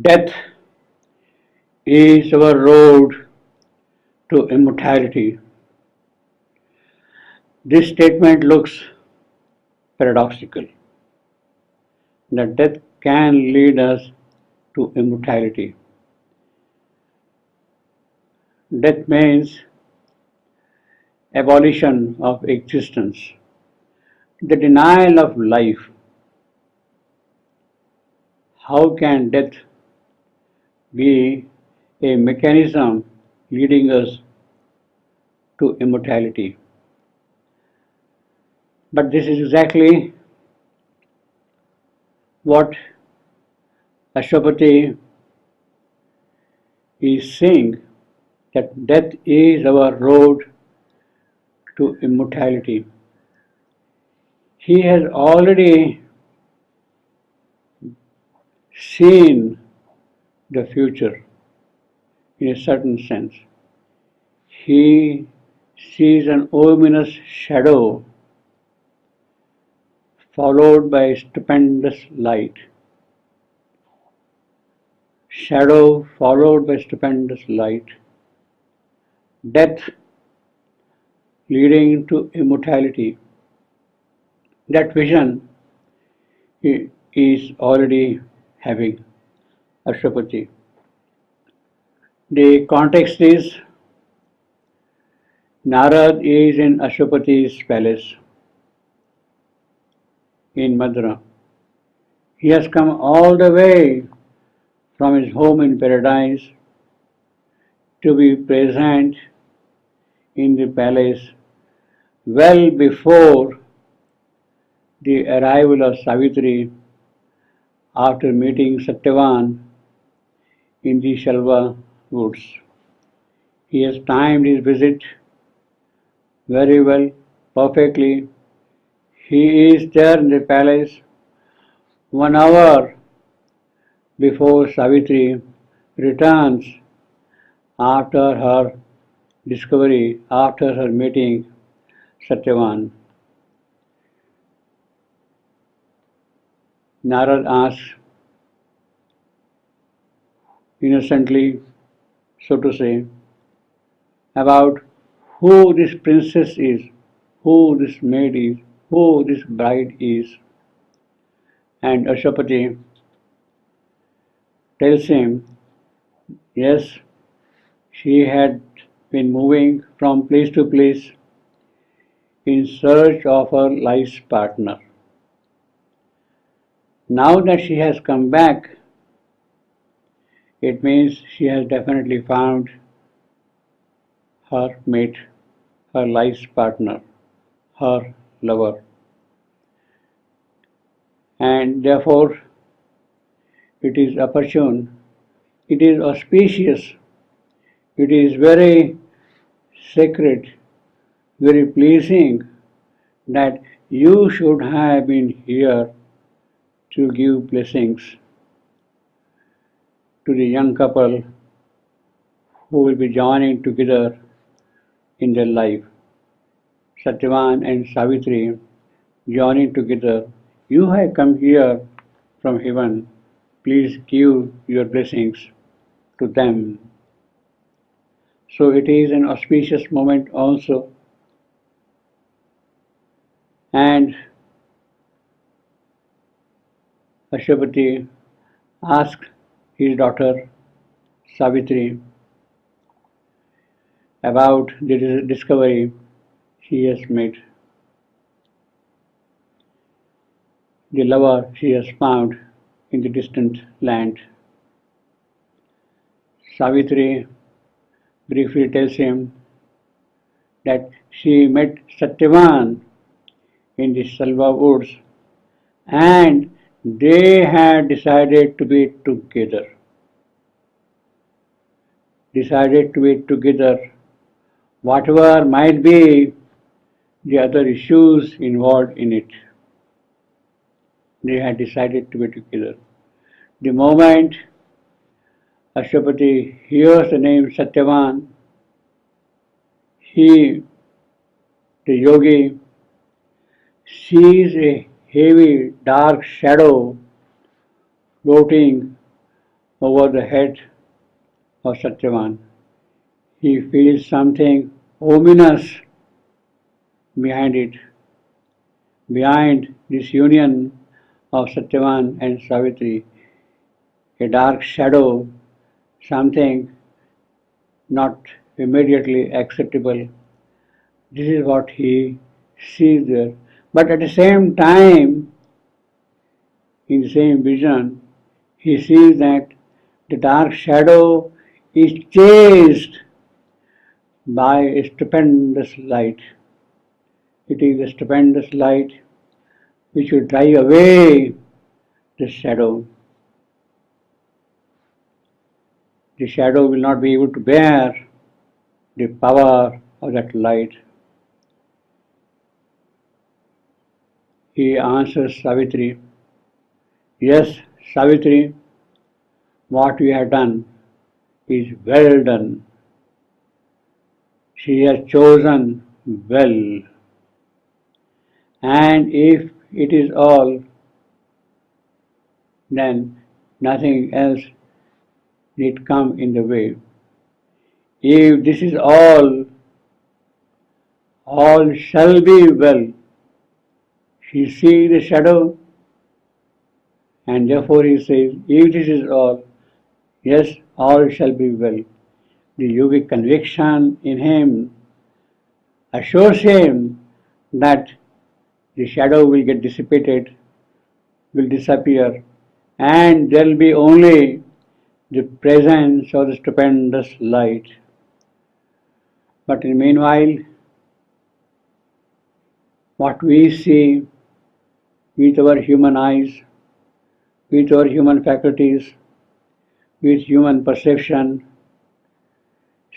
Death is our road to immortality. This statement looks paradoxical, that death can lead us to immortality. Death means abolition of existence, the denial of life. How can death be a mechanism leading us to immortality? But this is exactly what Ashwapati is saying, that death is our road to immortality. He has already seen the future in a certain sense. He sees an ominous shadow followed by a stupendous light. Shadow followed by stupendous light. Death leading to immortality. That vision he is already having, Ashwapati. The context is Narad is in Ashwapati's palace in Madura. He has come all the way from his home in paradise to be present in the palace well before the arrival of Savitri after meeting Satyavan in the Shalva woods. He has timed his visit very well, perfectly. He is there in the palace 1 hour before Savitri returns after her discovery, after her meeting Satyavan. Narad asks innocently, so to say, about who this princess is, who this maid is, who this bride is. And Ashwapati tells him, yes, she had been moving from place to place in search of her life's partner. Now that she has come back, it means she has definitely found her mate, her life's partner, her lover. And therefore, it is opportune, it is auspicious, it is very sacred, very pleasing that you should have been here to give blessings to the young couple who will be joining together in their life. Satyavan and Savitri joining together. You have come here from heaven. Please give your blessings to them. So it is an auspicious moment also. And Ashwapati asked his daughter Savitri about the discovery she has made, the lover she has found in the distant land. Savitri briefly tells him that she met Satyavan in the Salva woods and they had decided to be together. Decided to be together, whatever might be the other issues involved in it. They had decided to be together. The moment Ashwapati hears the name Satyavan, he, the yogi, sees a heavy dark shadow floating over the head of Satyavan. He feels something ominous behind it, behind this union of Satyavan and Savitri, a dark shadow, something not immediately acceptable. This is what he sees there. But at the same time, in the same vision, he sees that the dark shadow is chased by a stupendous light. It is a stupendous light which will drive away the shadow. The shadow will not be able to bear the power of that light. He answers Savitri, yes, Savitri, what you have done is well done. She has chosen well. And if it is all, then nothing else need come in the way. If this is all shall be well. She sees the shadow, and therefore he says, if this is all, yes, all shall be well. The yogic conviction in him assures him that the shadow will get dissipated, will disappear, and there will be only the presence of the stupendous light. But in the meanwhile, what we see with our human eyes, with our human faculties, with human perception,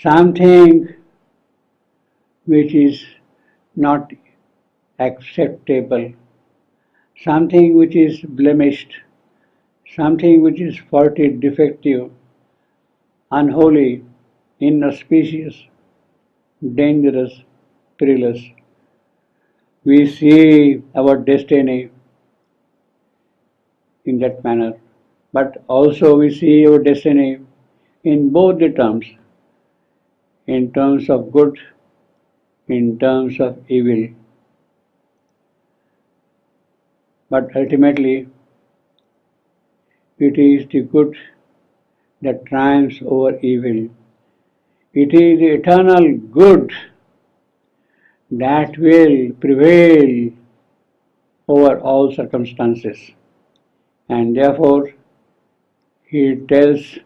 something which is not acceptable, something which is blemished, something which is faulty, defective, unholy, inauspicious, dangerous, perilous. We see our destiny in that manner, but also we see our destiny in both the terms, in terms of good, in terms of evil. But ultimately, it is the good that triumphs over evil. It is the eternal good that will prevail over all circumstances. And therefore, he tells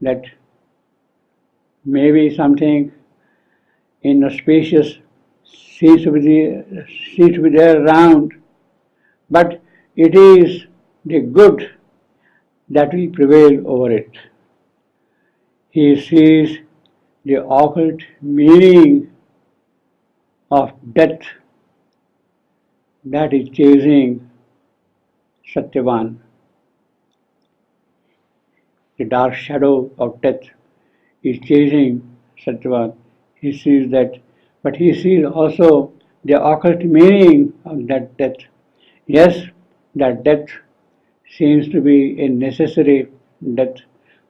that maybe something inauspicious seems to be there around, but it is the good that will prevail over it. He sees the occult meaning of death that is chasing Satyavan. The dark shadow of death is chasing Satyavan. He sees that, but he sees also the occult meaning of that death. Yes, that death seems to be a necessary death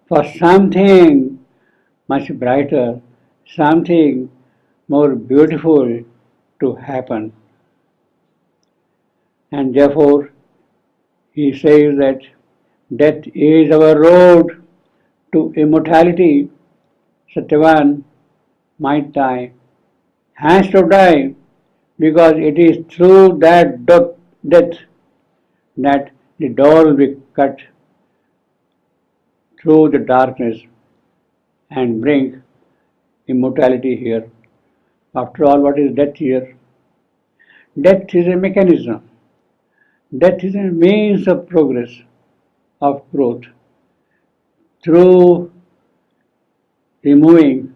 for something much brighter, something more beautiful to happen. And therefore, he says that death is our road to immortality. Satyavan might die, has to die, because it is through that death that the door will be cut through the darkness and bring immortality here. After all, what is death here? Death is a mechanism. Death is a means of progress, of growth, through removing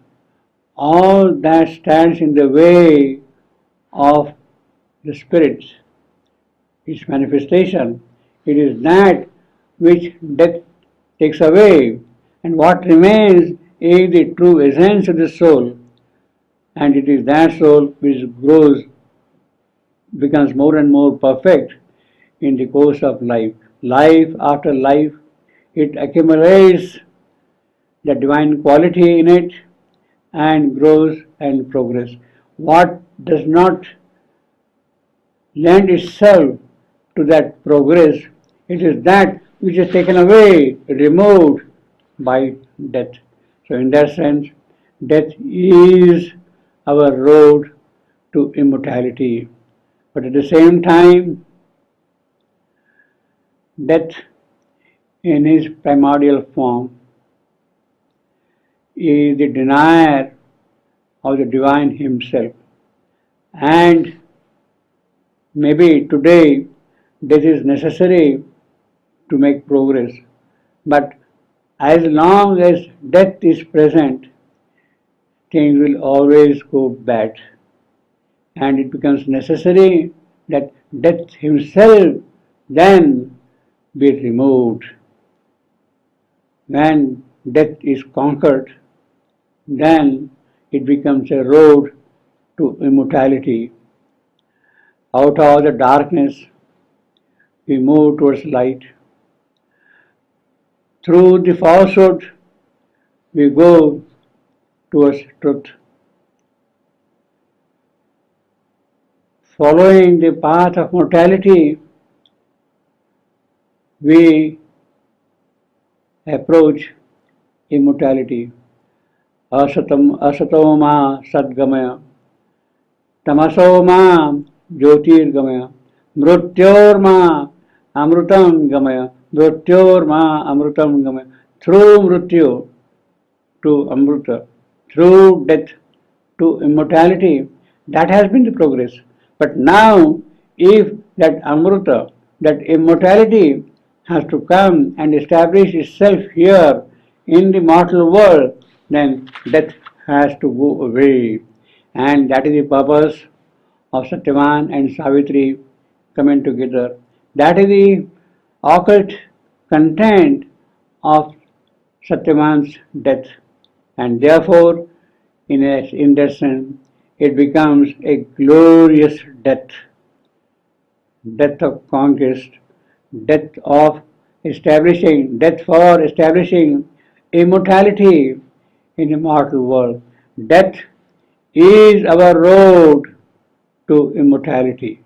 all that stands in the way of the spirit, its manifestation. It is that which death takes away, and what remains is the true essence of the soul, and it is that soul which grows, becomes more and more perfect in the course of life. Life after life, it accumulates the divine quality in it and grows and progresses. What does not lend itself to that progress, it is that which is taken away, removed by death. So, in that sense, death is our road to immortality. But at the same time, death in his primordial form is the denier of the divine himself. And maybe today death is necessary to make progress. But as long as death is present, things will always go bad. And it becomes necessary that death himself then be removed. When death is conquered, then it becomes a road to immortality. Out of the darkness, we move towards light. Through the falsehood, we go towards truth. Following the path of mortality, we approach immortality. Asatoma sadgamaya, tamasoma jyotirgamaya, mrutyorma amrutam gamaya, mrutyorma amrutam gamaya. Through mrityu to amruta, through death to immortality, that has been the progress. But now, if that amruta, that immortality has to come and establish itself here in the mortal world, then death has to go away. And that is the purpose of Satyavan and Savitri coming together. That is the occult content of Satyavan's death. And therefore, in that sense, it becomes a glorious death. Death of conquest, death of establishing, death for establishing immortality in the mortal world. Death is our road to immortality.